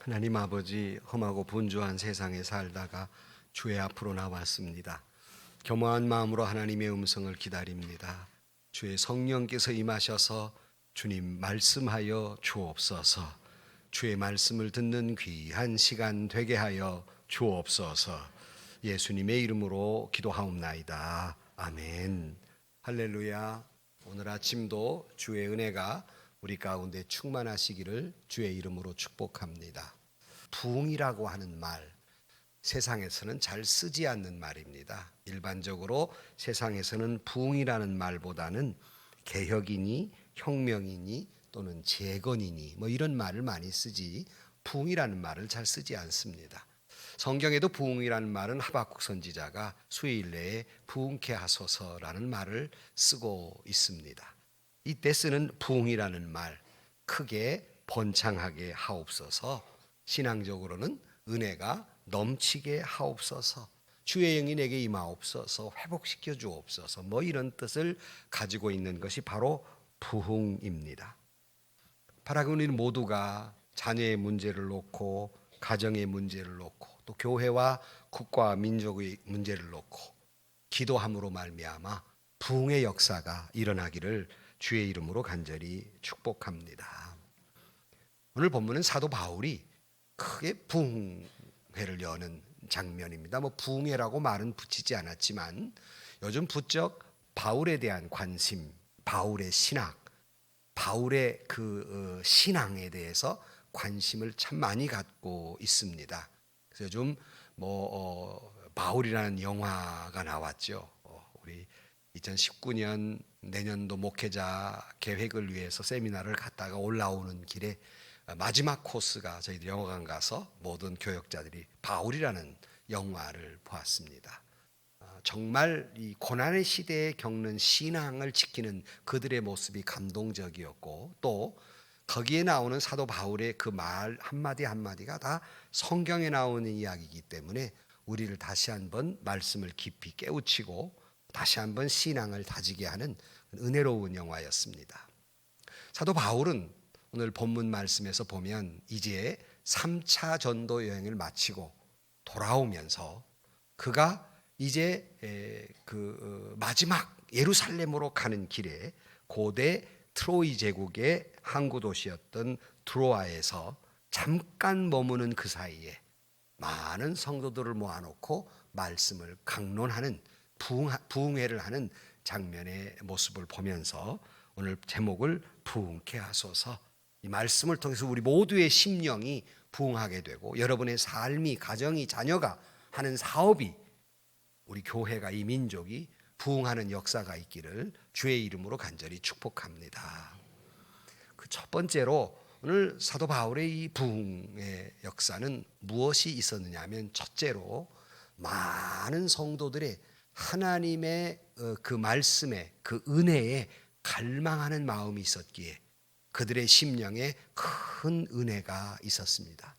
하나님 아버지, 험하고 분주한 세상에 살다가 주의 앞으로 나왔습니다. 겸허한 마음으로 하나님의 음성을 기다립니다. 주의 성령께서 임하셔서 주님 말씀하여 주옵소서. 주의 말씀을 듣는 귀한 시간 되게 하여 주옵소서. 예수님의 이름으로 기도하옵나이다. 아멘. 할렐루야. 오늘 아침도 주의 은혜가 우리 가운데 충만하시기를 주의 이름으로 축복합니다. 부흥이라고 하는 말, 세상에서는 잘 쓰지 않는 말입니다. 일반적으로 세상에서는 부흥이라는 말보다는 개혁이니 혁명이니 또는 재건이니 이런 말을 많이 쓰지 부흥이라는 말을 잘 쓰지 않습니다. 성경에도 부흥이라는 말은 하박국 선지자가 수일 내에 부흥케 하소서라는 말을 쓰고 있습니다. 이때 쓰는 부흥이라는 말, 크게 번창하게 하옵소서, 신앙적으로는 은혜가 넘치게 하옵소서, 주의 영이 내게 임하옵소서, 회복시켜 주옵소서, 이런 뜻을 가지고 있는 것이 바로 부흥입니다. 바라고 우리는 모두가 자녀의 문제를 놓고 가정의 문제를 놓고 또 교회와 국가와 민족의 문제를 놓고 기도함으로 말미암아 부흥의 역사가 일어나기를 주의 이름으로 간절히 축복합니다. 오늘 본문은 사도 바울이 크게 부흥회를 여는 장면입니다. 부흥회라고 말은 붙이지 않았지만 요즘 부쩍 바울에 대한 관심, 바울의 신학, 바울의 그 신앙에 대해서 관심을 참 많이 갖고 있습니다. 그래서 요즘 바울이라는 영화가 나왔죠. 우리 2019년 내년도 목회자 계획을 위해서 세미나를 갔다가 올라오는 길에 마지막 코스가 저희들 영화관 가서 모든 교역자들이 바울이라는 영화를 보았습니다. 정말 이 고난의 시대에 겪는 신앙을 지키는 그들의 모습이 감동적이었고 또 거기에 나오는 사도 바울의 그 말 한마디 한마디가 다 성경에 나오는 이야기이기 때문에 우리를 다시 한번 말씀을 깊이 깨우치고 다시 한번 신앙을 다지게 하는 은혜로운 영화였습니다. 사도 바울은 오늘 본문 말씀에서 보면 이제 3차 전도 여행을 마치고 돌아오면서 그가 이제 마지막 예루살렘으로 가는 길에 고대 트로이 제국의 항구 도시였던 트로아에서 잠깐 머무는 그 사이에 많은 성도들을 모아놓고 말씀을 강론하는 부흥회를 하는 장면의 모습을 보면서 오늘 제목을 부흥케 하소서, 이 말씀을 통해서 우리 모두의 심령이 부흥하게 되고 여러분의 삶이, 가정이, 자녀가 하는 사업이, 우리 교회가, 이 민족이 부흥하는 역사가 있기를 주의 이름으로 간절히 축복합니다. 그 첫 번째로 오늘 사도 바울의 이 부흥의 역사는 무엇이 있었느냐 하면 첫째로 많은 성도들의 하나님의 그 말씀에, 그 은혜에 갈망하는 마음이 있었기에 그들의 심령에 큰 은혜가 있었습니다.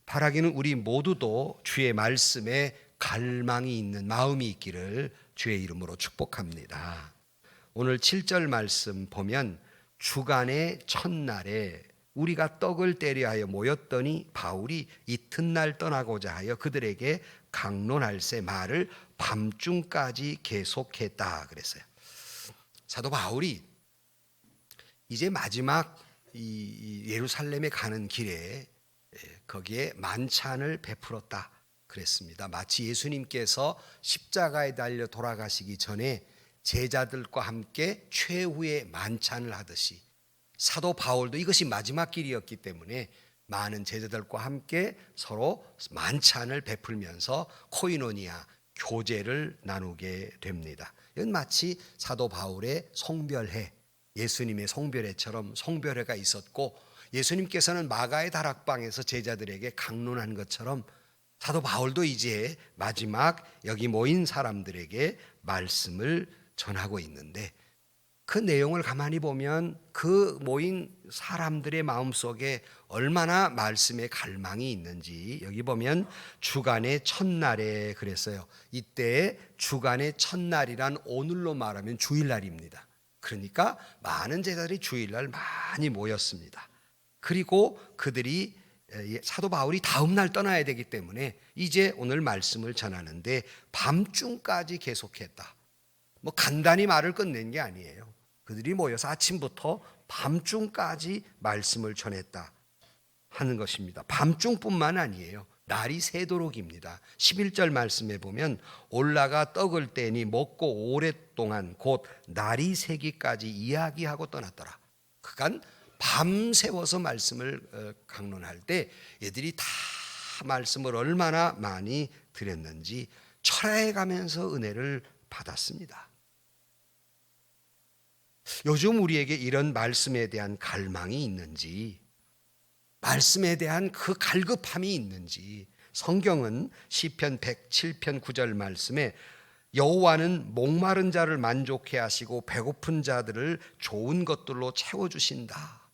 바라기는 우리 모두도 주의 말씀에 갈망이 있는 마음이 있기를 주의 이름으로 축복합니다. 오늘 7절 말씀 보면 주간의 첫날에 우리가 떡을 떼려 하여 모였더니 바울이 이튿날 떠나고자 하여 그들에게 강론할새 말을 밤중까지 계속했다 그랬어요. 사도 바울이 이제 마지막 이 예루살렘에 가는 길에 거기에 만찬을 베풀었다 그랬습니다. 마치 예수님께서 십자가에 달려 돌아가시기 전에 제자들과 함께 최후의 만찬을 하듯이 사도 바울도 이것이 마지막 길이었기 때문에 많은 제자들과 함께 서로 만찬을 베풀면서 코이노니아, 교제를 나누게 됩니다. 이건 마치 사도 바울의 성별회, 예수님의 성별회처럼 성별회가 있었고 예수님께서는 마가의 다락방에서 제자들에게 강론한 것처럼 사도 바울도 이제 마지막 여기 모인 사람들에게 말씀을 전하고 있는데 그 내용을 가만히 보면 그 모인 사람들의 마음속에 얼마나 말씀의 갈망이 있는지 여기 보면 주간의 첫날에 그랬어요. 이때 주간의 첫날이란 오늘로 말하면 주일날입니다. 그러니까 많은 제자들이 주일날 많이 모였습니다. 그리고 그들이 사도 바울이 다음 날 떠나야 되기 때문에 이제 오늘 말씀을 전하는데 밤중까지 계속했다. 뭐 간단히 말을 끝낸 게 아니에요. 그들이 모여서 아침부터 밤중까지 말씀을 전했다 하는 것입니다. 밤중뿐만 아니에요. 날이 새도록입니다. 11절 말씀에 보면 올라가 떡을 떼니 먹고 오랫동안 곧 날이 새기까지 이야기하고 떠났더라. 그간 밤새워서 말씀을 강론할 때 얘들이 다 말씀을 얼마나 많이 들었는지 철야에 가면서 은혜를 받았습니다. 요즘 우리에게 이런 말씀에 대한 갈망이 있는지, 말씀에 대한 그 갈급함이 있는지, 성경은 시편 107편 9절 말씀에 여호와는 목마른 자를 만족해 하시고 배고픈 자들을 좋은 것들로 채워주신다.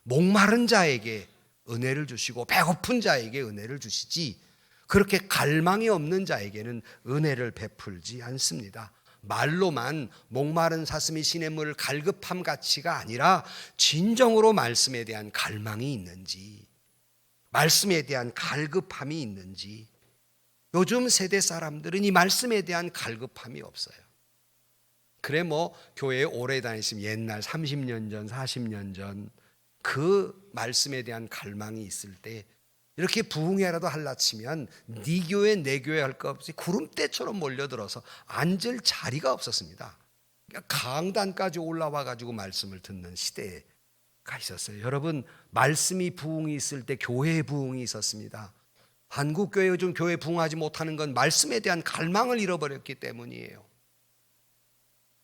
목마른 자에게 은혜를 주시고 배고픈 자에게 은혜를 주시지, 그렇게 갈망이 없는 자에게는 은혜를 베풀지 않습니다. 말로만 목마른 사슴이 시냇물을 갈급함 가치가 아니라 진정으로 말씀에 대한 갈망이 있는지, 말씀에 대한 갈급함이 있는지. 요즘 세대 사람들은 이 말씀에 대한 갈급함이 없어요. 그래 뭐 교회에 오래 다니시면 옛날 30년 전 40년 전 그 말씀에 대한 갈망이 있을 때 이렇게 부흥회라도 할라치면 네 교회 내 교회 할 것 없이 구름대처럼 몰려들어서 앉을 자리가 없었습니다. 그러니까 강단까지 올라와 가지고 말씀을 듣는 시대가 있었어요. 여러분, 말씀이 부흥이 있을 때 교회에 부흥이 있었습니다. 한국 교회 요즘 교회 부흥하지 못하는 건 말씀에 대한 갈망을 잃어버렸기 때문이에요.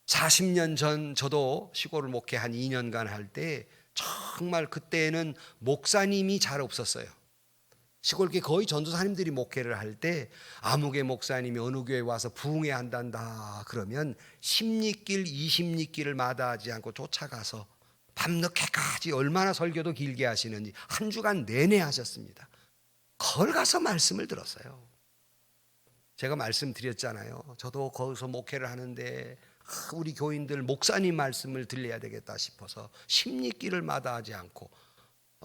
40년 전 저도 시골 목회 한 2년간 할 때 정말 그때는 목사님이 잘 없었어요. 시골교회 거의 전도사님들이 목회를 할 때 아무개 목사님이 어느 교회에 와서 부흥회 한단다 그러면 10리길 20리길을 마다하지 않고 쫓아가서 밤늦게까지 얼마나 설교도 길게 하시는지 한 주간 내내 하셨습니다. 거기 가서 말씀을 들었어요. 제가 말씀드렸잖아요. 저도 거기서 목회를 하는데 우리 교인들 목사님 말씀을 들려야 되겠다 싶어서 10리길을 마다하지 않고,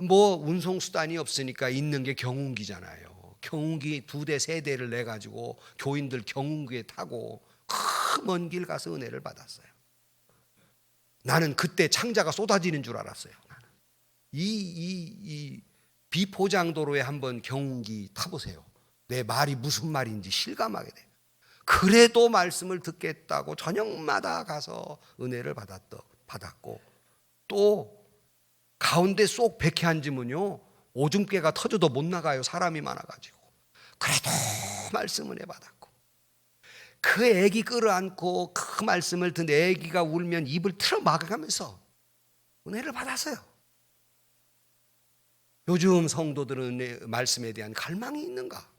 뭐 운송수단이 없으니까 있는 게 경운기잖아요. 경운기 2대 3대를 내가지고 교인들 경운기에 타고 그 먼 길 가서 은혜를 받았어요. 나는 그때 창자가 쏟아지는 줄 알았어요. 이 비포장도로에 한번 경운기 타보세요. 내 말이 무슨 말인지 실감하게 돼요. 그래도 말씀을 듣겠다고 저녁마다 가서 은혜를 받았고, 또 가운데 쏙 백해 앉으면요 오줌깨가 터져도 못 나가요. 사람이 많아가지고. 그래도 말씀 은혜 받았고, 그 애기 끌어안고 그 말씀을 듣는 애기가 울면 입을 틀어 막아가면서 은혜를 받았어요. 요즘 성도들은 말씀에 대한 갈망이 있는가?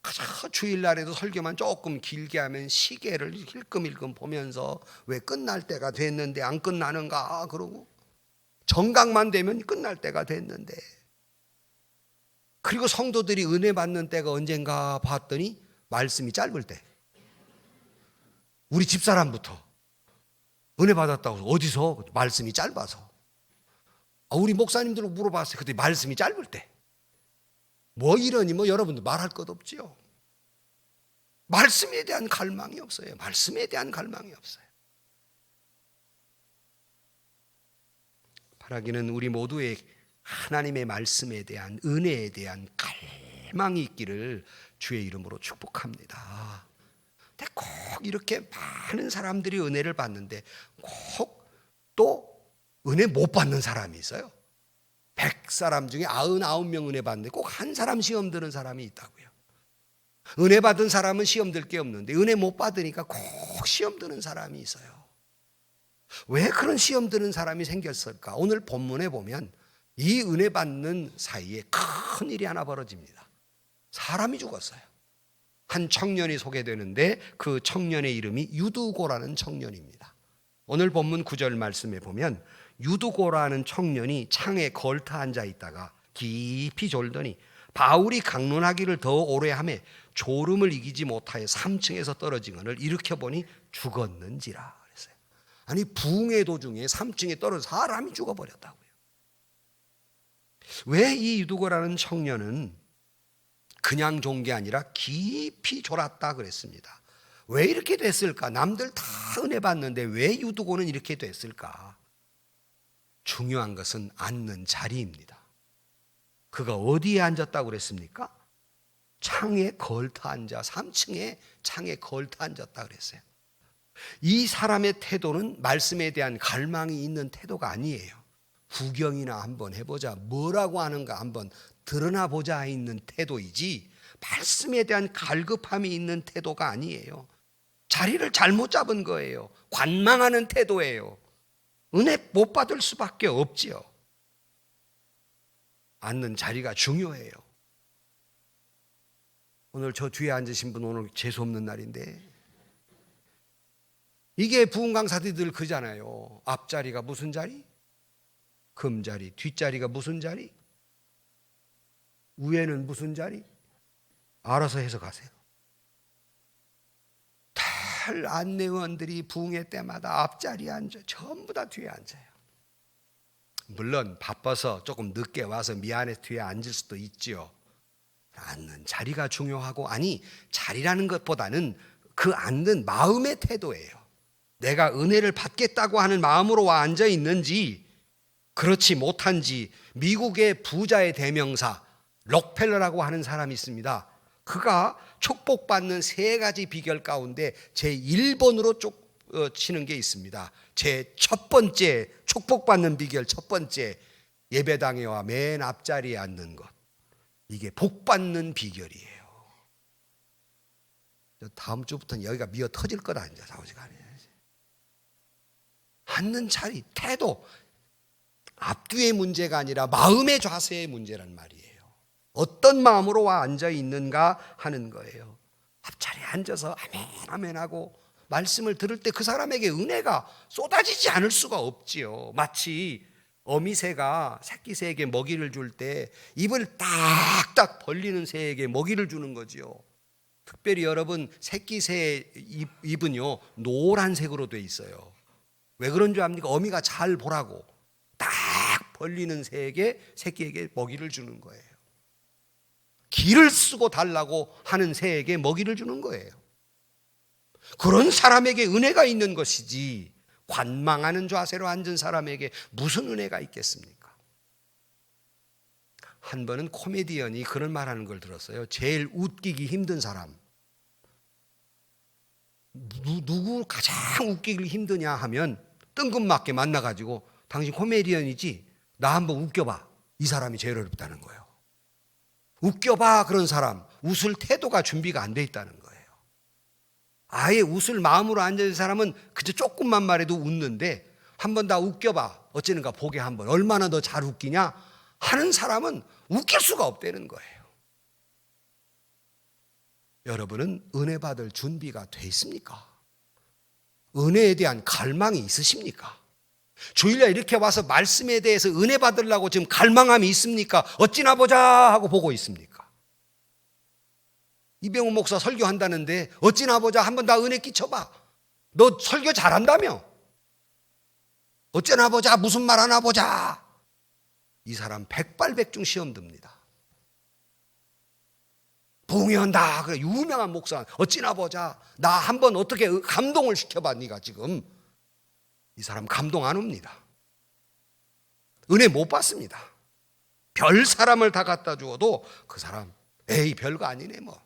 그저 주일날에도 설교만 조금 길게 하면 시계를 힐끔힐끔 보면서 왜 끝날 때가 됐는데 안 끝나는가 그러고, 정각만 되면 끝날 때가 됐는데, 그리고 성도들이 은혜 받는 때가 언젠가 봤더니 말씀이 짧을 때. 우리 집사람부터 은혜 받았다고 어디서? 말씀이 짧아서. 우리 목사님들 물어봤어요. 그때 말씀이 짧을 때. 뭐 이러니 뭐 여러분들 말할 것 없지요. 말씀에 대한 갈망이 없어요. 말씀에 대한 갈망이 없어요. 바라기는 우리 모두의 하나님의 말씀에 대한 은혜에 대한 갈망이 있기를 주의 이름으로 축복합니다. 근데 꼭 이렇게 많은 사람들이 은혜를 받는데 꼭 또 은혜 못 받는 사람이 있어요. 100사람 중에 99명 은혜 받는데 꼭 한 사람 시험 드는 사람이 있다고요. 은혜 받은 사람은 시험 들 게 없는데 은혜 못 받으니까 꼭 시험 드는 사람이 있어요. 왜 그런 시험 드는 사람이 생겼을까? 오늘 본문에 보면 이 은혜 받는 사이에 큰 일이 하나 벌어집니다. 사람이 죽었어요. 한 청년이 소개되는데 그 청년의 이름이 유두고라는 청년입니다. 오늘 본문 9절 말씀에 보면 유두고라는 청년이 창에 걸터 앉아 있다가 깊이 졸더니 바울이 강론하기를 더 오래 하며 졸음을 이기지 못하여 3층에서 떨어지거늘 일으켜보니 죽었는지라 그랬어요. 아니 부흥의 도중에 3층에 떨어져 사람이 죽어버렸다고요. 왜 이 유두고라는 청년은 그냥 좋은 게 아니라 깊이 졸았다 그랬습니다. 왜 이렇게 됐을까? 남들 다 은혜 받는데 왜 유두고는 이렇게 됐을까? 중요한 것은 앉는 자리입니다. 그가 어디에 앉았다고 그랬습니까? 창에 걸터 앉아 3층에 창에 걸터 앉았다 그랬어요. 이 사람의 태도는 말씀에 대한 갈망이 있는 태도가 아니에요. 구경이나 한번 해보자, 뭐라고 하는가 한번 드러나 보자 있는 태도이지 말씀에 대한 갈급함이 있는 태도가 아니에요. 자리를 잘못 잡은 거예요. 관망하는 태도예요. 은혜 못 받을 수밖에 없지요. 앉는 자리가 중요해요. 오늘 저 뒤에 앉으신 분 오늘 재수없는 날인데 이게 부흥 강사들 그잖아요. 앞자리가 무슨 자리? 금자리. 뒷자리가 무슨 자리? 위에는 무슨 자리? 알아서 해석하세요. 달 안내원들이 부흥회 때마다 앞자리에 앉아 전부 다 뒤에 앉아요. 물론 바빠서 조금 늦게 와서 미안해 뒤에 앉을 수도 있지요. 앉는 자리가 중요하고, 아니 자리라는 것보다는 그 앉는 마음의 태도예요. 내가 은혜를 받겠다고 하는 마음으로 와 앉아 있는지 그렇지 못한지. 미국의 부자의 대명사 록펠러라고 하는 사람이 있습니다. 그가 축복받는 3가지 비결 가운데 제 1번으로 치는 게 있습니다. 제 첫 번째 축복받는 비결 첫 번째, 예배당에 와 맨 앞자리에 앉는 것. 이게 복받는 비결이에요. 다음 주부터는 여기가 미어 터질 거다 이제 사오지간에. 앉는 자리, 태도, 앞뒤의 문제가 아니라 마음의 자세의 문제란 말이에요. 어떤 마음으로 와 앉아 있는가 하는 거예요. 앞자리에 앉아서 아멘 아멘 하고 말씀을 들을 때 그 사람에게 은혜가 쏟아지지 않을 수가 없지요. 마치 어미새가 새끼 새에게 먹이를 줄 때 입을 딱딱 벌리는 새에게 먹이를 주는 거지요. 특별히 여러분 새끼 새의 입은요 노란색으로 돼 있어요. 왜 그런 줄 압니까? 어미가 잘 보라고 딱 벌리는 새에게 새끼에게 먹이를 주는 거예요. 기를 쓰고 달라고 하는 새에게 먹이를 주는 거예요. 그런 사람에게 은혜가 있는 것이지 관망하는 자세로 앉은 사람에게 무슨 은혜가 있겠습니까? 한 번은 코미디언이 그런 말하는 걸 들었어요. 제일 웃기기 힘든 사람, 누구 가장 웃기기 힘드냐 하면 뜬금맞게 만나가지고 당신 코미디언이지? 나 한번 웃겨봐. 이 사람이 제일 어렵다는 거예요. 웃겨봐. 그런 사람 웃을 태도가 준비가 안 돼 있다는 거예요. 아예 웃을 마음으로 앉아있는 사람은 그저 조금만 말해도 웃는데 한번 다 웃겨봐. 어찌는가 보게 한번 얼마나 더 잘 웃기냐 하는 사람은 웃길 수가 없다는 거예요. 여러분은 은혜 받을 준비가 돼 있습니까? 은혜에 대한 갈망이 있으십니까? 주일날 이렇게 와서 말씀에 대해서 은혜 받으려고 지금 갈망함이 있습니까? 어찌나 보자 하고 보고 있습니까? 이병훈 목사 설교한다는데 어찌나 보자 한번 다 은혜 끼쳐봐. 너 설교 잘한다며? 어쩌나 보자 무슨 말 하나 보자. 이 사람 백발백중 시험 듭니다. 부흥회한다 그래 유명한 목사 어찌나 보자 나 한번 어떻게 감동을 시켜봐. 네가 지금 이 사람 감동 안 옵니다. 은혜 못 받습니다. 별 사람을 다 갖다 주어도 그 사람 에이 별거 아니네 뭐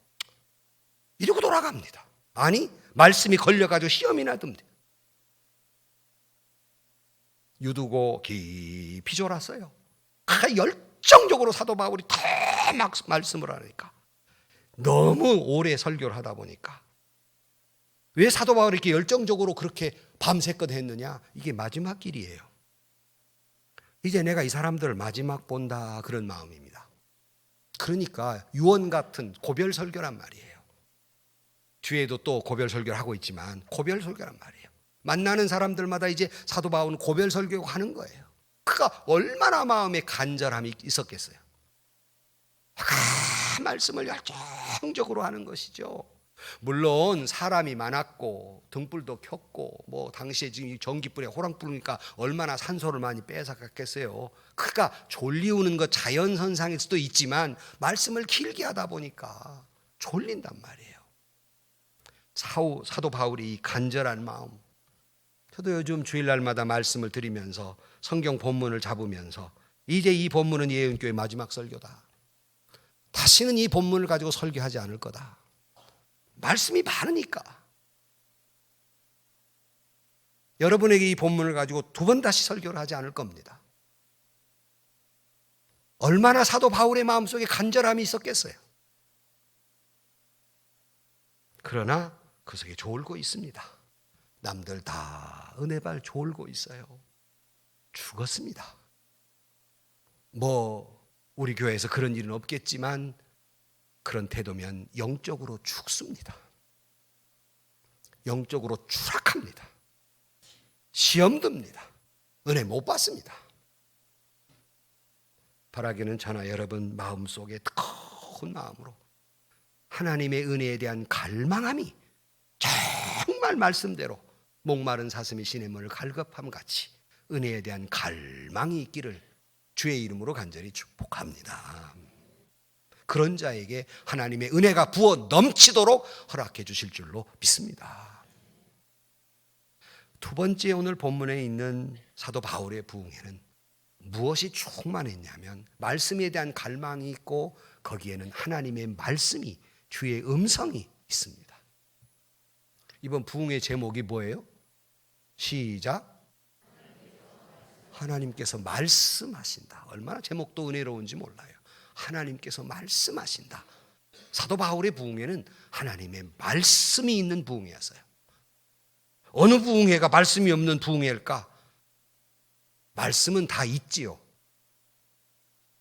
이러고 돌아갑니다. 아니 말씀이 걸려가지고 시험이나 듭니다. 유두고 깊이 졸았어요. 열정적으로 사도 바울이 더 막 말씀을 하니까 너무 오래 설교를 하다 보니까. 왜 사도 바울이 이렇게 열정적으로 그렇게 밤새껏 했느냐? 이게 마지막 길이에요. 이제 내가 이 사람들을 마지막 본다 그런 마음입니다. 그러니까 유언 같은 고별 설교란 말이에요. 뒤에도 또 고별 설교를 하고 있지만 고별 설교란 말이에요. 만나는 사람들마다 이제 사도 바울은 고별 설교를 하는 거예요. 그가 얼마나 마음에 간절함이 있었겠어요. 말씀을 열정적으로 하는 것이죠. 물론 사람이 많았고 등불도 켰고 뭐 당시에 지금 이 전기불에 호랑 불으니까 얼마나 산소를 많이 뺏어갔겠어요. 그러니까 졸리우는 것 자연선상일 수도 있지만 말씀을 길게 하다 보니까 졸린단 말이에요. 사도 바울이 이 간절한 마음, 저도 요즘 주일날마다 말씀을 드리면서 성경 본문을 잡으면서 이제 이 본문은 예은교회 마지막 설교다. 다시는 이 본문을 가지고 설교하지 않을 거다. 말씀이 많으니까. 여러분에게 이 본문을 가지고 두 번 다시 설교를 하지 않을 겁니다. 얼마나 사도 바울의 마음속에 간절함이 있었겠어요. 그러나 그 속에 졸고 있습니다. 남들 다 은혜발 졸고 있어요. 죽었습니다. 뭐 우리 교회에서 그런 일은 없겠지만 그런 태도면 영적으로 죽습니다. 영적으로 추락합니다. 시험 듭니다. 은혜 못 받습니다. 바라기는 저나 여러분 마음속에 큰 마음으로 하나님의 은혜에 대한 갈망함이 정말 말씀대로 목마른 사슴이 시냇물을 갈급함 같이 은혜에 대한 갈망이 있기를 주의 이름으로 간절히 축복합니다. 그런 자에게 하나님의 은혜가 부어 넘치도록 허락해 주실 줄로 믿습니다. 두 번째 오늘 본문에 있는 사도 바울의 부흥회는 무엇이 충만했냐면 말씀에 대한 갈망이 있고 거기에는 하나님의 말씀이 주의 음성이 있습니다. 이번 부흥의 제목이 뭐예요? 시작. 하나님께서 말씀하신다. 얼마나 제목도 은혜로운지 몰라요. 하나님께서 말씀하신다. 사도 바울의 부흥회는 하나님의 말씀이 있는 부흥회였어요. 어느 부흥회가 말씀이 없는 부흥회일까? 말씀은 다 있지요.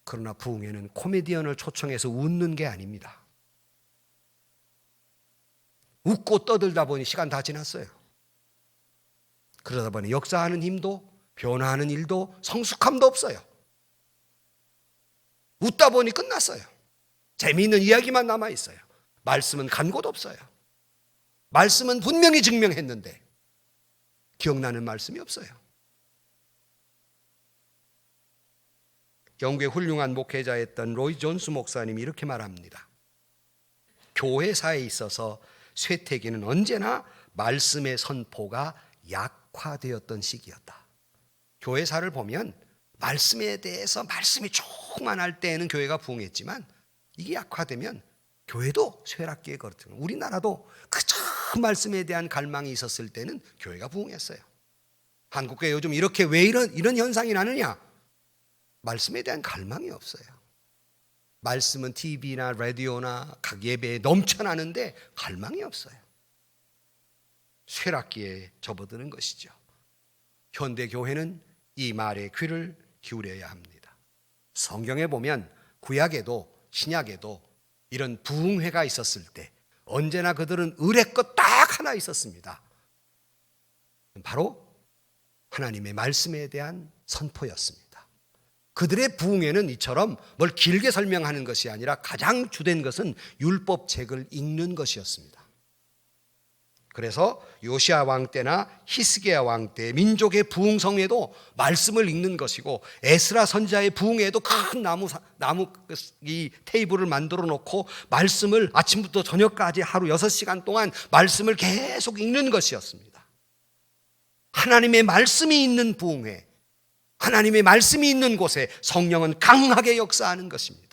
그러나 부흥회는 코미디언을 초청해서 웃는 게 아닙니다. 웃고 떠들다 보니 시간 다 지났어요. 그러다 보니 역사하는 힘도 변화하는 일도 성숙함도 없어요. 웃다 보니 끝났어요. 재미있는 이야기만 남아있어요. 말씀은 간 곳 없어요. 말씀은 분명히 증명했는데 기억나는 말씀이 없어요. 영국의 훌륭한 목회자였던 로이 존스 목사님이 이렇게 말합니다. 교회사에 있어서 쇠퇴기는 언제나 말씀의 선포가 약화되었던 시기였다. 교회사를 보면 말씀에 대해서 말씀이 충만할 때에는 교회가 부흥했지만 이게 약화되면 교회도 쇠락기에 걸었거든요. 우리나라도 그저 말씀에 대한 갈망이 있었을 때는 교회가 부흥했어요. 한국교회 요즘 이렇게 왜 이런 현상이 나느냐? 말씀에 대한 갈망이 없어요. 말씀은 TV나 라디오나 각 예배에 넘쳐나는데 갈망이 없어요. 쇠락기에 접어드는 것이죠. 현대 교회는 이 말에 귀를 기울여야 합니다. 성경에 보면 구약에도 신약에도 이런 부흥회가 있었을 때 언제나 그들은 의뢰껏 딱 하나 있었습니다. 바로 하나님의 말씀에 대한 선포였습니다. 그들의 부흥회는 이처럼 뭘 길게 설명하는 것이 아니라 가장 주된 것은 율법책을 읽는 것이었습니다. 그래서 요시아 왕 때나 히스기야 왕 때 민족의 부흥성에도 말씀을 읽는 것이고 에스라 선지자의 부흥회에도 큰 나무 이 테이블을 만들어 놓고 말씀을 아침부터 저녁까지 하루 6시간 동안 말씀을 계속 읽는 것이었습니다. 하나님의 말씀이 있는 부흥회, 하나님의 말씀이 있는 곳에 성령은 강하게 역사하는 것입니다.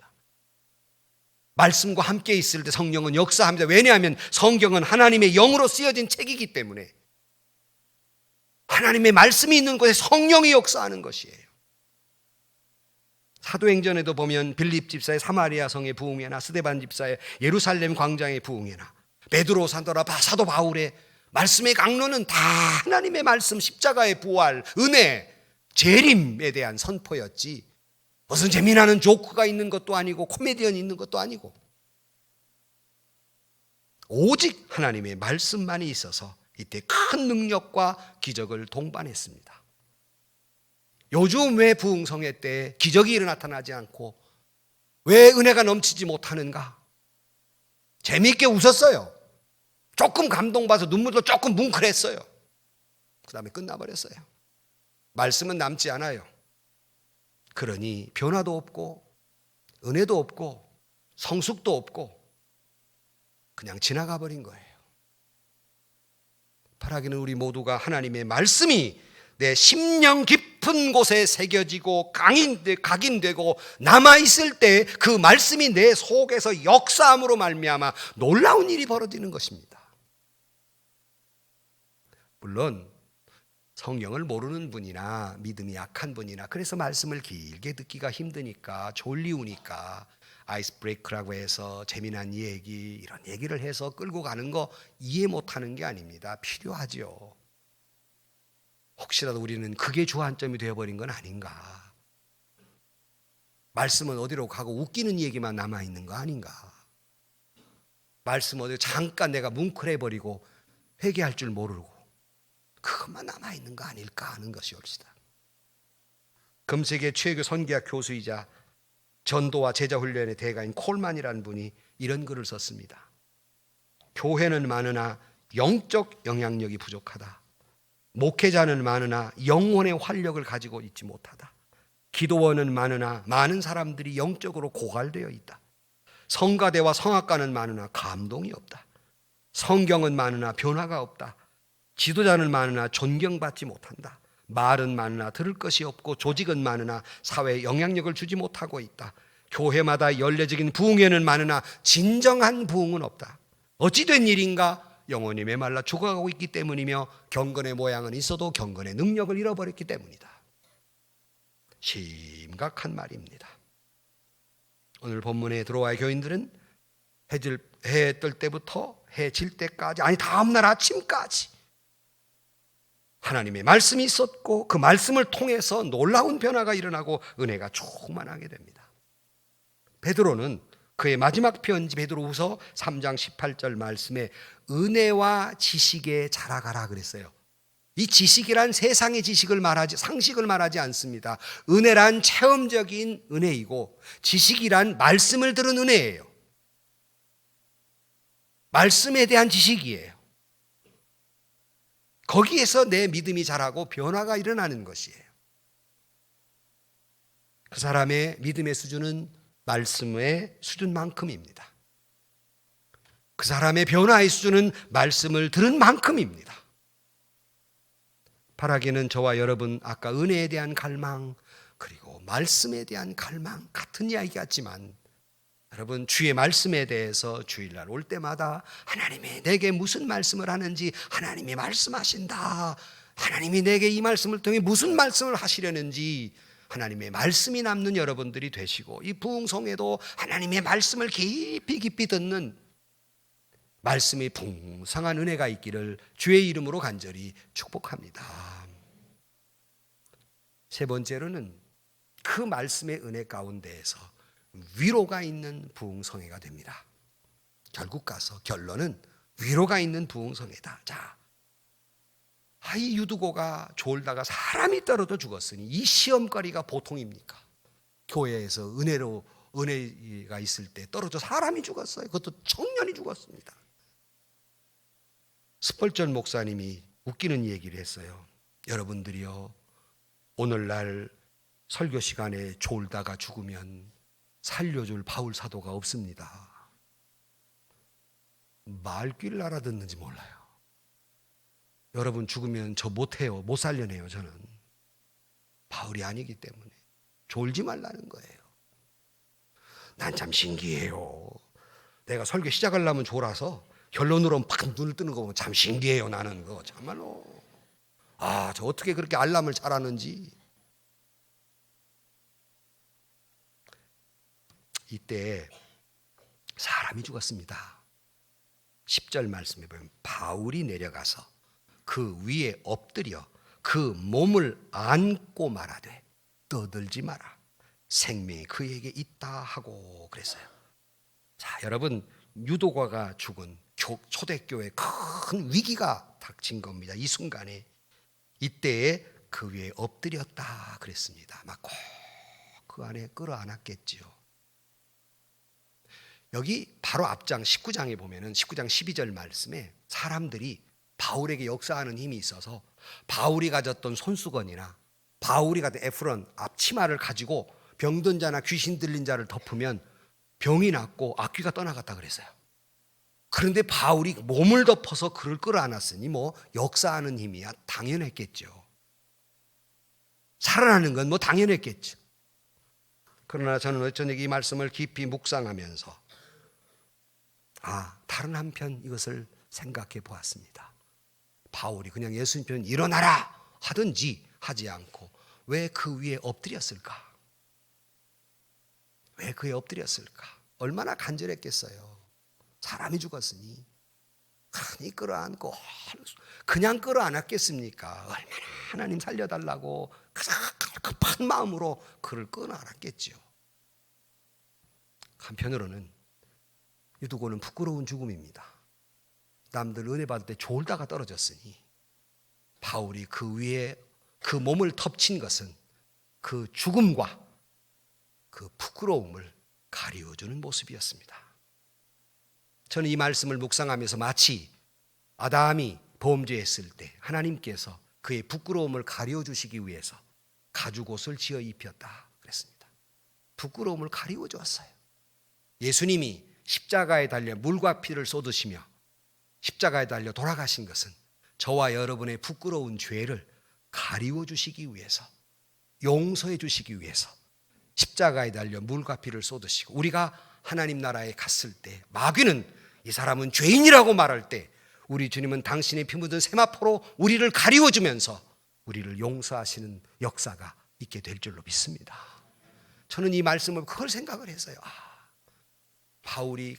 말씀과 함께 있을 때 성령은 역사합니다. 왜냐하면 성경은 하나님의 영으로 쓰여진 책이기 때문에 하나님의 말씀이 있는 곳에 성령이 역사하는 것이에요. 사도행전에도 보면 빌립 집사의 사마리아 성의 부흥회나 스데반 집사의 예루살렘 광장의 부흥회나 베드로 사도 바울의 말씀의 강론은 다 하나님의 말씀, 십자가의 부활, 은혜, 재림에 대한 선포였지 무슨 재미나는 조크가 있는 것도 아니고 코미디언이 있는 것도 아니고 오직 하나님의 말씀만이 있어서 이때 큰 능력과 기적을 동반했습니다. 요즘 왜 부흥성회 때 기적이 나타나지 않고 왜 은혜가 넘치지 못하는가? 재미있게 웃었어요. 조금 감동받아서 눈물도 조금 뭉클했어요. 그 다음에 끝나버렸어요. 말씀은 남지 않아요. 그러니 변화도 없고 은혜도 없고 성숙도 없고 그냥 지나가 버린 거예요. 바라기는 우리 모두가 하나님의 말씀이 내 심령 깊은 곳에 새겨지고 각인되고 남아있을 때 그 말씀이 내 속에서 역사함으로 말미암아 놀라운 일이 벌어지는 것입니다. 물론 성경을 모르는 분이나 믿음이 약한 분이나 그래서 말씀을 길게 듣기가 힘드니까 졸리우니까 아이스 브레이크라고 해서 재미난 얘기 이런 얘기를 해서 끌고 가는 거 이해 못하는 게 아닙니다. 필요하죠. 혹시라도 우리는 그게 주안점이 되어버린 건 아닌가. 말씀은 어디로 가고 웃기는 얘기만 남아있는 거 아닌가. 말씀 어디 잠깐 내가 뭉클해버리고 회개할 줄 모르고 그것만 남아있는 거 아닐까 하는 것이옵시다. 금세계 최고 선교학 교수이자 전도와 제자훈련의 대가인 콜만이라는 분이 이런 글을 썼습니다. 교회는 많으나 영적 영향력이 부족하다. 목회자는 많으나 영혼의 활력을 가지고 있지 못하다. 기도원은 많으나 많은 사람들이 영적으로 고갈되어 있다. 성가대와 성악가는 많으나 감동이 없다. 성경은 많으나 변화가 없다. 지도자는 많으나 존경받지 못한다. 말은 많으나 들을 것이 없고 조직은 많으나 사회에 영향력을 주지 못하고 있다. 교회마다 연례적인 부흥회는 많으나 진정한 부흥은 없다. 어찌 된 일인가? 영혼이 메말라 죽어가고 있기 때문이며 경건의 모양은 있어도 경건의 능력을 잃어버렸기 때문이다. 심각한 말입니다. 오늘 본문에 들어와야 교인들은 해 뜰 때부터 해 질 때까지, 아니 다음날 아침까지 하나님의 말씀이 있었고 그 말씀을 통해서 놀라운 변화가 일어나고 은혜가 충만하게 됩니다. 베드로는 그의 마지막 편지 베드로후서 3장 18절 말씀에 은혜와 지식에 자라가라 그랬어요. 이 지식이란 세상의 지식을 말하지, 상식을 말하지 않습니다. 은혜란 체험적인 은혜이고 지식이란 말씀을 들은 은혜예요. 말씀에 대한 지식이에요. 거기에서 내 믿음이 자라고 변화가 일어나는 것이에요. 그 사람의 믿음의 수준은 말씀의 수준만큼입니다. 그 사람의 변화의 수준은 말씀을 들은 만큼입니다. 바라기는 저와 여러분 아까 은혜에 대한 갈망 그리고 말씀에 대한 갈망 같은 이야기 같지만 여러분 주의 말씀에 대해서 주일날 올 때마다 하나님이 내게 무슨 말씀을 하는지 하나님이 말씀하신다. 하나님이 내게 이 말씀을 통해 무슨 말씀을 하시려는지 하나님의 말씀이 남는 여러분들이 되시고 이 부흥성에도 하나님의 말씀을 깊이 깊이 듣는 말씀이 풍성한 은혜가 있기를 주의 이름으로 간절히 축복합니다. 세 번째로는 그 말씀의 은혜 가운데에서 위로가 있는 부흥성회가 됩니다. 결국 가서 결론은 위로가 있는 부흥성회다. 자, 이 유두고가 졸다가 사람이 떨어져 죽었으니 이 시험거리가 보통입니까? 교회에서 은혜가 있을 때 떨어져 사람이 죽었어요. 그것도 청년이 죽었습니다. 스펄전 목사님이 웃기는 얘기를 했어요. 여러분들이요, 오늘날 설교 시간에 졸다가 죽으면 살려줄 바울 사도가 없습니다. 말귀를 알아듣는지 몰라요. 여러분 죽으면 저 못해요. 못 살려내요. 저는 바울이 아니기 때문에 졸지 말라는 거예요. 난 참 신기해요. 내가 설교 시작하려면 졸아서 결론으로 팍 눈을 뜨는 거 보면 참 신기해요. 나는 그거 참말로 저 어떻게 그렇게 알람을 잘하는지. 이때 사람이 죽었습니다. 10절 말씀에 보면 바울이 내려가서 그 위에 엎드려 그 몸을 안고 말하되 떠들지 마라. 생명이 그에게 있다 하고 그랬어요. 자, 여러분 유도과가 죽은 초대교회에 큰 위기가 닥친 겁니다. 이 순간에 이때에 그 위에 엎드렸다 그랬습니다. 막 꼭 그 안에 끌어안았겠지요. 여기 바로 앞장 19장에 보면은 19장 12절 말씀에 사람들이 바울에게 역사하는 힘이 있어서 바울이 가졌던 손수건이나 바울이 가진 에프론 앞치마를 가지고 병든 자나 귀신 들린 자를 덮으면 병이 낫고 악귀가 떠나갔다 그랬어요. 그런데 바울이 몸을 덮어서 그를 끌어안았으니 뭐 역사하는 힘이야 당연했겠죠. 살아나는 건 뭐 당연했겠죠. 그러나 저는 어쩌니 이 말씀을 깊이 묵상하면서 다른 한편 이것을 생각해 보았습니다. 바울이 그냥 예수님 편 일어나라 하든지 하지 않고 왜 그 위에 엎드렸을까? 왜 그에 엎드렸을까? 얼마나 간절했겠어요. 사람이 죽었으니 하나님 끌어안고 그냥 끌어안았겠습니까? 얼마나 하나님 살려달라고 급한 마음으로 그를 끌어안았겠죠. 한편으로는 유두고는 부끄러운 죽음입니다. 남들 은혜 받을 때 졸다가 떨어졌으니 바울이 그 위에 그 몸을 덮친 것은 그 죽음과 그 부끄러움을 가리워주는 모습이었습니다. 저는 이 말씀을 묵상하면서 마치 아담이 범죄했을 때 하나님께서 그의 부끄러움을 가려주시기 위해서 가죽옷을 지어 입혔다 그랬습니다. 부끄러움을 가리워 주었어요. 예수님이 십자가에 달려 물과 피를 쏟으시며 십자가에 달려 돌아가신 것은 저와 여러분의 부끄러운 죄를 가리워 주시기 위해서, 용서해 주시기 위해서 십자가에 달려 물과 피를 쏟으시고, 우리가 하나님 나라에 갔을 때 마귀는 이 사람은 죄인이라고 말할 때 우리 주님은 당신의 피 묻은 세마포로 우리를 가리워 주면서 우리를 용서하시는 역사가 있게 될 줄로 믿습니다. 저는 이 말씀을 그걸 생각을 했어요. 바울이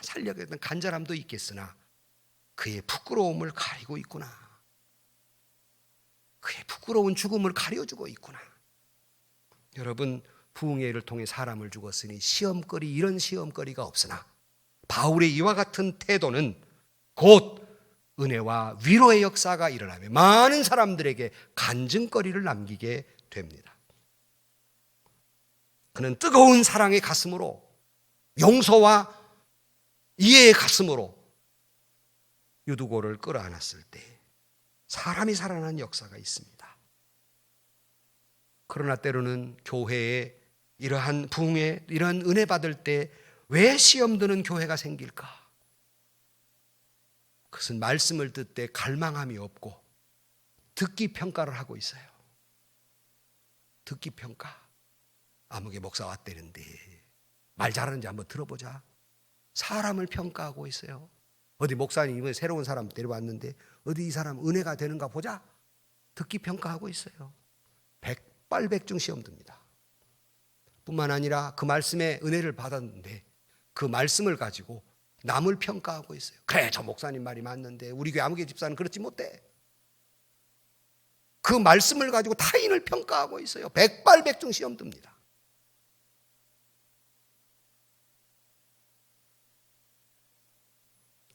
살려고 했던 간절함도 있겠으나 그의 부끄러움을 가리고 있구나. 그의 부끄러운 죽음을 가려주고 있구나. 여러분, 부흥회를 통해 사람을 죽었으니 시험거리, 이런 시험거리가 없으나 바울의 이와 같은 태도는 곧 은혜와 위로의 역사가 일어나며 많은 사람들에게 간증거리를 남기게 됩니다. 그는 뜨거운 사랑의 가슴으로, 용서와 이해의 가슴으로 유두고를 끌어안았을 때 사람이 살아나는 역사가 있습니다. 그러나 때로는 교회에 이러한 부흥회, 이러한 은혜 받을 때 왜 시험 드는 교회가 생길까? 그것은 말씀을 듣되 갈망함이 없고 듣기 평가를 하고 있어요. 듣기 평가. 아무개 목사 왔다는데 말 잘하는지 한번 들어보자. 사람을 평가하고 있어요. 어디 목사님 이번에 새로운 사람 데려왔는데 어디 이 사람 은혜가 되는가 보자. 듣기 평가하고 있어요. 백발백중 시험 듭니다. 뿐만 아니라 그 말씀에 은혜를 받았는데 그 말씀을 가지고 남을 평가하고 있어요. 그래, 저 목사님 말이 맞는데 우리 교회 아무개 집사는 그렇지 못해. 그 말씀을 가지고 타인을 평가하고 있어요. 백발백중 시험 듭니다.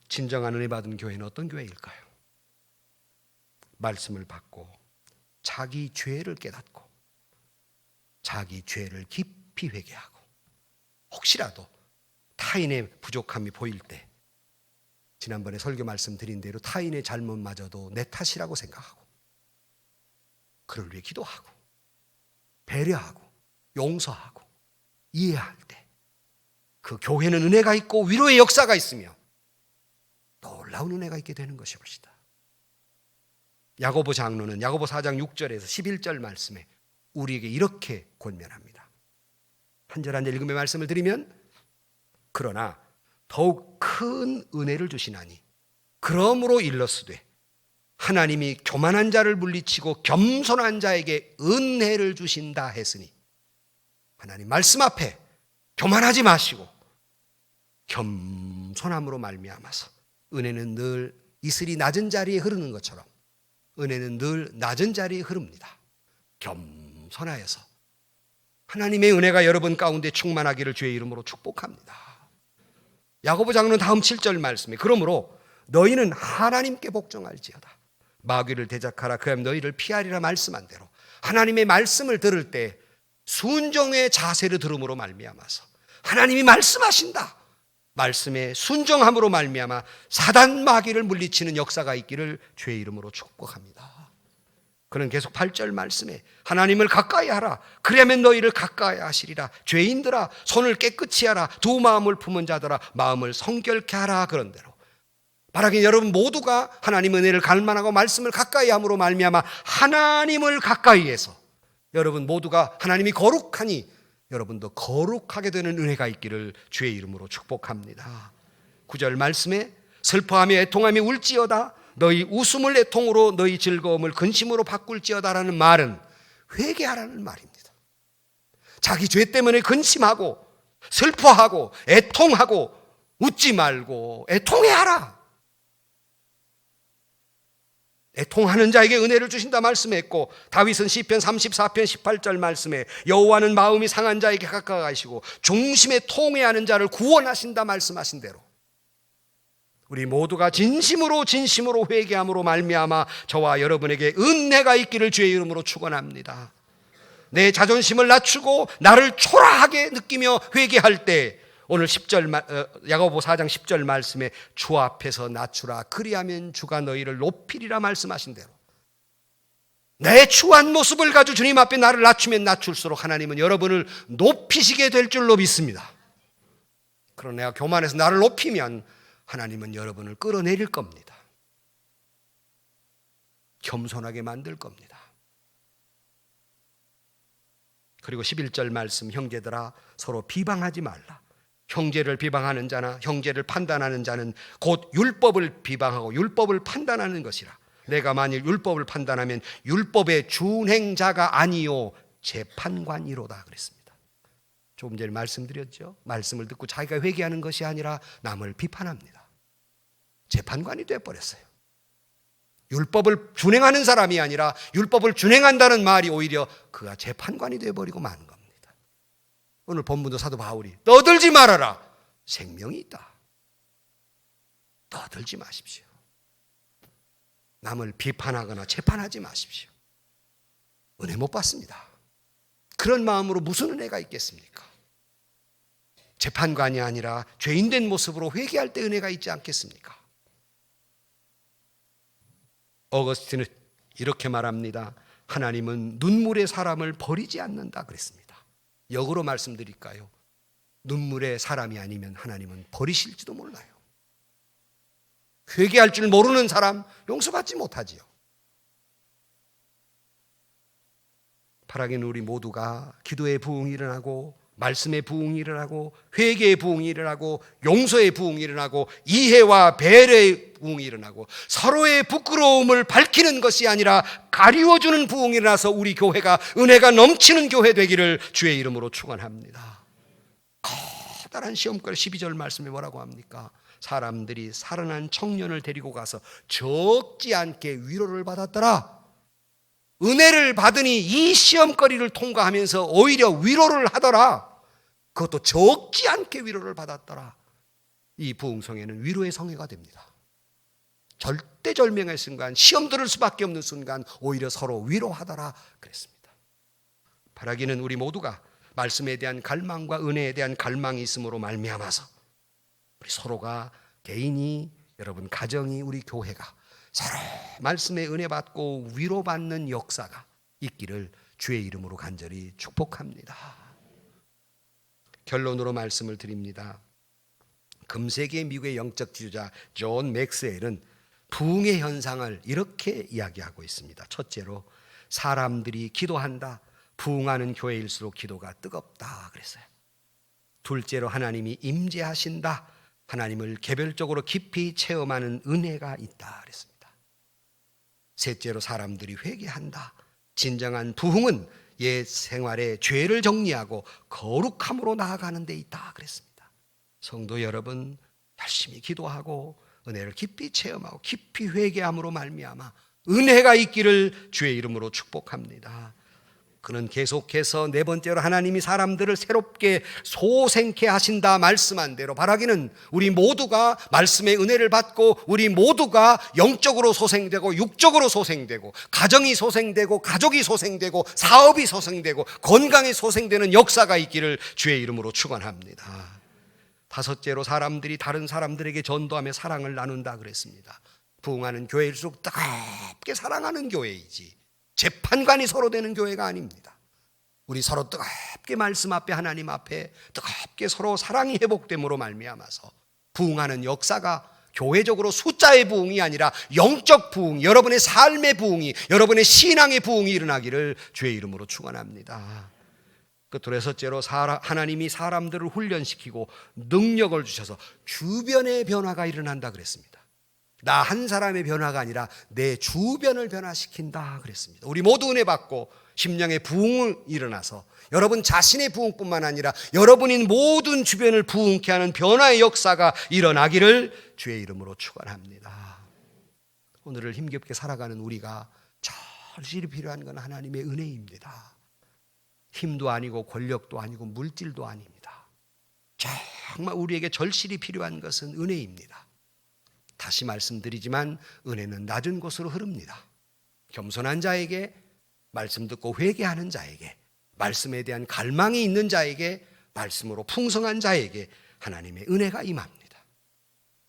진정한 은혜 받은 교회는 어떤 교회일까요? 말씀을 받고 자기 죄를 깨닫고 자기 죄를 깊이 회개하고 혹시라도 타인의 부족함이 보일 때, 지난번에 설교 말씀드린 대로 타인의 잘못마저도 내 탓이라고 생각하고 그를 위해 기도하고 배려하고 용서하고 이해할 때 그 교회는 은혜가 있고 위로의 역사가 있으며 놀라운 은혜가 있게 되는 것입니다. 야고보 장로는 야고보 4장 6절에서 11절 말씀에 우리에게 이렇게 권면합니다. 한 절 한 절 읽으며 말씀을 드리면, 그러나 더욱 큰 은혜를 주시나니 그러므로 일렀으되 하나님이 교만한 자를 물리치고 겸손한 자에게 은혜를 주신다 했으니, 하나님 말씀 앞에 교만하지 마시고 겸손함으로 말미암아서 은혜는 늘 이슬이 낮은 자리에 흐르는 것처럼 은혜는 늘 낮은 자리에 흐릅니다. 겸손하여서 하나님의 은혜가 여러분 가운데 충만하기를 주의 이름으로 축복합니다. 야고보 장로는 다음 7절 말씀에 그러므로 너희는 하나님께 복종할지어다. 마귀를 대적하라 그럼 너희를 피하리라 말씀한 대로 하나님의 말씀을 들을 때 순종의 자세를 들음으로 말미암아서 하나님이 말씀하신다. 말씀에 순종함으로 말미암아 사단 마귀를 물리치는 역사가 있기를 주의 이름으로 축복합니다. 그는 계속 8절 말씀에 하나님을 가까이 하라. 그리하면 너희를 가까이 하시리라. 죄인들아 손을 깨끗이 하라. 두 마음을 품은 자들아 마음을 성결케 하라. 그런 대로 바라긴 여러분 모두가 하나님 은혜를 갈망하고 말씀을 가까이 함으로 말미암아 하나님을 가까이 해서 여러분 모두가 하나님이 거룩하니 여러분도 거룩하게 되는 은혜가 있기를 주의 이름으로 축복합니다. 9절 말씀에 슬퍼하며 애통하며 울지어다. 너희 웃음을 애통으로 너희 즐거움을 근심으로 바꿀지어다라는 말은 회개하라는 말입니다. 자기 죄 때문에 근심하고 슬퍼하고 애통하고 웃지 말고 애통해하라. 애통하는 자에게 은혜를 주신다 말씀했고, 다윗은 시편 34편 18절 말씀에 여호와는 마음이 상한 자에게 가까이하시고 중심에 통회하는 자를 구원하신다 말씀하신 대로 우리 모두가 진심으로 회개함으로 말미암아 저와 여러분에게 은혜가 있기를 주의 이름으로 축원합니다. 내 자존심을 낮추고 나를 초라하게 느끼며 회개할 때 오늘 10절 야고보 4장 10절 말씀에 주 앞에서 낮추라. 그리하면 주가 너희를 높이리라 말씀하신 대로 내 추한 모습을 가지고 주님 앞에 나를 낮추면 낮출수록 하나님은 여러분을 높이시게 될 줄로 믿습니다. 그러나 내가 교만해서 나를 높이면 하나님은 여러분을 끌어내릴 겁니다. 겸손하게 만들 겁니다. 그리고 11절 말씀 형제들아 서로 비방하지 말라. 형제를 비방하는 자나 형제를 판단하는 자는 곧 율법을 비방하고 율법을 판단하는 것이라. 내가 만일 율법을 판단하면 율법의 준행자가 아니요 재판관이로다 그랬습니다. 조금 전에 말씀드렸죠. 말씀을 듣고 자기가 회개하는 것이 아니라 남을 비판합니다. 재판관이 되어버렸어요. 율법을 준행하는 사람이 아니라 율법을 준행한다는 말이 오히려 그가 재판관이 되어버리고 마는 겁니다. 오늘 본문도 사도 바울이 떠들지 말아라. 생명이 있다. 떠들지 마십시오. 남을 비판하거나 재판하지 마십시오. 은혜 못 받습니다. 그런 마음으로 무슨 은혜가 있겠습니까? 재판관이 아니라 죄인된 모습으로 회개할 때 은혜가 있지 않겠습니까? 어거스틴은 이렇게 말합니다. 하나님은 눈물의 사람을 버리지 않는다 그랬습니다. 역으로 말씀드릴까요? 눈물의 사람이 아니면 하나님은 버리실지도 몰라요. 회개할 줄 모르는 사람 용서받지 못하지요. 바라기는 우리 모두가 기도의 부흥이 일어나고 말씀의 부흥이 일어나고 회개의 부흥이 일어나고 용서의 부흥이 일어나고 이해와 배려의 부흥이 일어나고 서로의 부끄러움을 밝히는 것이 아니라 가리워주는 부흥이 일어나서 우리 교회가 은혜가 넘치는 교회 되기를 주의 이름으로 축원합니다. 커다란 시험거리 12절 말씀에 뭐라고 합니까? 사람들이 살아난 청년을 데리고 가서 적지 않게 위로를 받았더라. 은혜를 받으니 이 시험거리를 통과하면서 오히려 위로를 하더라. 그것도 적지 않게 위로를 받았더라. 이 부흥성회는 위로의 성회가 됩니다. 절대절명의 순간, 시험 들을 수밖에 없는 순간 오히려 서로 위로하더라 그랬습니다. 바라기는 우리 모두가 말씀에 대한 갈망과 은혜에 대한 갈망이 있음으로 말미암아서 우리 서로가 개인이, 여러분 가정이, 우리 교회가 서로 말씀에 은혜 받고 위로받는 역사가 있기를 주의 이름으로 간절히 축복합니다. 결론으로 말씀을 드립니다. 금세기 미국의 영적 지도자 존 맥스웰은 부흥의 현상을 이렇게 이야기하고 있습니다. 첫째로 사람들이 기도한다. 부흥하는 교회일수록 기도가 뜨겁다 그랬어요. 둘째로 하나님이 임재하신다. 하나님을 개별적으로 깊이 체험하는 은혜가 있다 그랬습니다. 셋째로 사람들이 회개한다. 진정한 부흥은 옛 생활의 죄를 정리하고 거룩함으로 나아가는 데 있다 그랬습니다. 성도 여러분, 열심히 기도하고 은혜를 깊이 체험하고 깊이 회개함으로 말미암아 은혜가 있기를 주의 이름으로 축복합니다. 그는 계속해서 네 번째로 하나님이 사람들을 새롭게 소생케 하신다 말씀한 대로 바라기는 우리 모두가 말씀의 은혜를 받고 우리 모두가 영적으로 소생되고 육적으로 소생되고 가정이 소생되고 가족이 소생되고 사업이 소생되고 건강이 소생되는 역사가 있기를 주의 이름으로 축원합니다. 다섯째로 사람들이 다른 사람들에게 전도하며 사랑을 나눈다 그랬습니다. 부흥하는 교회일수록 뜨겁게 사랑하는 교회이지 재판관이 서로 되는 교회가 아닙니다. 우리 서로 뜨겁게 말씀 앞에 하나님 앞에 뜨겁게 서로 사랑이 회복됨으로 말미암아서 부흥하는 역사가 교회적으로 숫자의 부흥이 아니라 영적 부흥, 여러분의 삶의 부흥이, 여러분의 신앙의 부흥이 일어나기를 주의 이름으로 축원합니다. 끝으로 여섯째로 하나님이 사람들을 훈련시키고 능력을 주셔서 주변의 변화가 일어난다 그랬습니다. 나 한 사람의 변화가 아니라 내 주변을 변화시킨다 그랬습니다. 우리 모두 은혜 받고 심령의 부흥이 일어나서 여러분 자신의 부흥뿐만 아니라 여러분인 모든 주변을 부흥케 하는 변화의 역사가 일어나기를 주의 이름으로 축원합니다. 오늘을 힘겹게 살아가는 우리가 절실히 필요한 건 하나님의 은혜입니다. 힘도 아니고 권력도 아니고 물질도 아닙니다. 정말 우리에게 절실히 필요한 것은 은혜입니다. 다시 말씀드리지만 은혜는 낮은 곳으로 흐릅니다. 겸손한 자에게, 말씀 듣고 회개하는 자에게, 말씀에 대한 갈망이 있는 자에게, 말씀으로 풍성한 자에게 하나님의 은혜가 임합니다.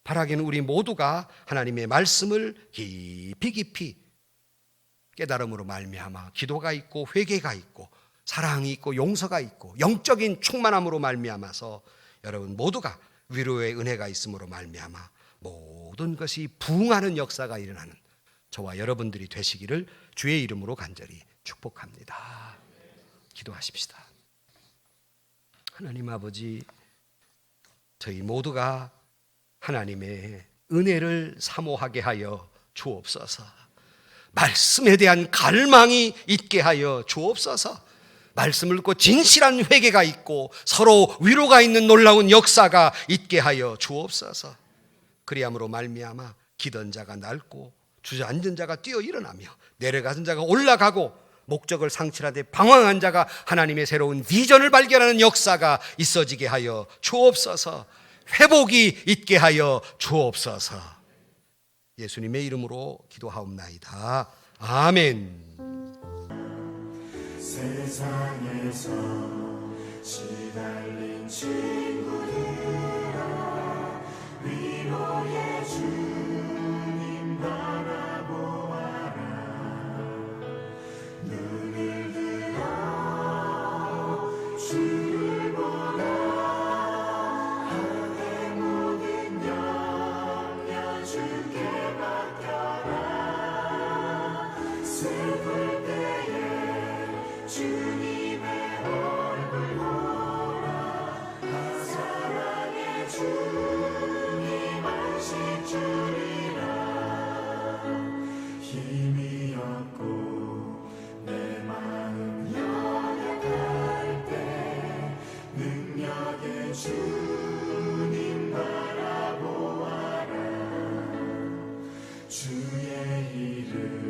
바라기는 우리 모두가 하나님의 말씀을 깊이 깨달음으로 말미암아 기도가 있고 회개가 있고 사랑이 있고 용서가 있고 영적인 충만함으로 말미암아서 여러분 모두가 위로의 은혜가 있음으로 말미암아 모든 것이 부흥하는 역사가 일어나는 저와 여러분들이 되시기를 주의 이름으로 간절히 축복합니다. 기도하십시다. 하나님 아버지, 저희 모두가 하나님의 은혜를 사모하게 하여 주옵소서. 말씀에 대한 갈망이 있게 하여 주옵소서. 말씀을 듣고 진실한 회개가 있고 서로 위로가 있는 놀라운 역사가 있게 하여 주옵소서. 그리함으로 말미암아 기던 자가 낡고 주저앉은 자가 뛰어 일어나며 내려가는 자가 올라가고 목적을 상실하되 방황한 자가 하나님의 새로운 비전을 발견하는 역사가 있어지게 하여 주옵소서. 회복이 있게 하여 주옵소서. 예수님의 이름으로 기도하옵나이다. 아멘. 세상에서 시달린 친구들아 위로의 주님 바라보아라. 눈을 들어 주를 보라. 하늘의 모든 영역 주께 맡겨라. 슬플 때에 주님의 얼굴 보라. 사랑의 주님 안식 주리라. 힘이 없고 내 마음 연약할 때 능력의 주님 바라보아라. 주의 이름